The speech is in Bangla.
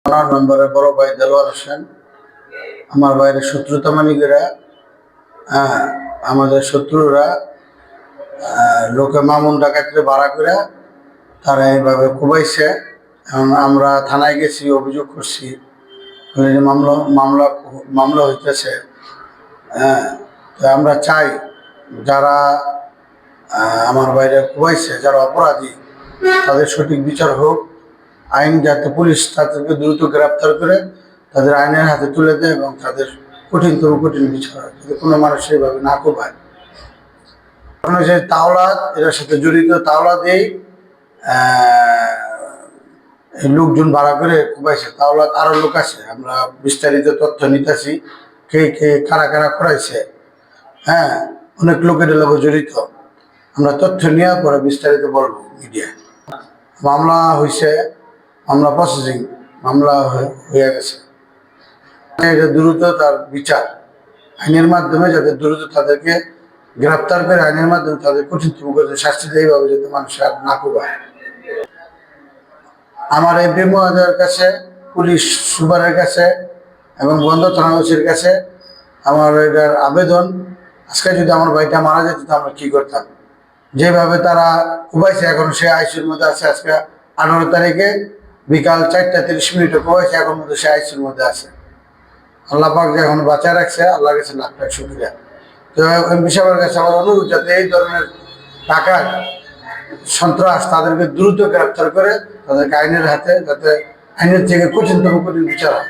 আমার মেম্বারের বড় ভাই দেলোয়ার হোসেন আমার ভাইয়ের শত্রুতা মানিকেরা আমাদের শত্রুরা লোকে মামুন ডাকাতরে ভাড়া করে তারা এইভাবে কুবাইছে। আমরা থানায় গেছি, অভিযোগ করছি, মামলা মামলা মামলা হইতেছে। তো আমরা চাই যারা আমার বাইরে কুবাইছে, যারা অপরাধী তাদের সঠিক বিচার হোক। আইন যাতে পুলিশ তাদেরকে দ্রুত গ্রেপ্তার করে তাদের আইনের হাতে তুলে দেয় এবং তাদের কঠিনতম কঠিন বিচার হয়, যাতে কোনো মানুষ এইভাবে না কোপায়। কারণ যে তাওলা এটার সাথে জড়িত, তাওলা দিয়েই লোকজন ভাড়া করে কুবাইছে। তাওলা আরো লোক আছে, আমরা বিস্তারিত তথ্য নিতেছি, কে কে কারা কারা করাইছে। অনেক লোকের লোক জড়িত, আমরা তথ্য নেওয়ার পরে বিস্তারিত বলবো মিডিয়ায়। মামলা হয়েছে, মামলা প্রসেসিং, মামলা হয়ে গেছে। এটা দ্রুত তার বিচার আইনের মাধ্যমে, যাতে দ্রুত তাদেরকে গ্রেপ্তার করে আইনের মাধ্যমে তাদের কঠিনতম করে শাস্তি দেয়, এইভাবে যাতে মানুষ আর না কোবায়। আমার এমপি মহোদয়ের কাছে, পুলিশ সুপারের কাছে এবং বন্দর থানা ওসির কাছে আমার এটার আবেদন, আজকে যদি আমার ভাইটা মারা যেত তো আমরা কি করতাম। যেভাবে তারা কুবাইছে, এখন সে আইসিউর মধ্যে আছে। আজকে 18 তারিখে বিকাল 4:30 কুবাইছে, এখন মধ্যে সে আইসিউর মধ্যে আছে। আল্লাহ পাক যে এখন বাঁচায় রাখছে, আল্লাহর কাছে লাখ লাখ শুকরিয়া। তো এমপি সাহেবের কাছে আমার অনুরোধ, যাতে এই ধরনের টাকার সন্ত্রাস তাদেরকে দ্রুত গ্রেপ্তার করে তাদেরকে আইনের হাতে, যাতে আইনের থেকে কঠিনতম কঠিন বিচার হয়।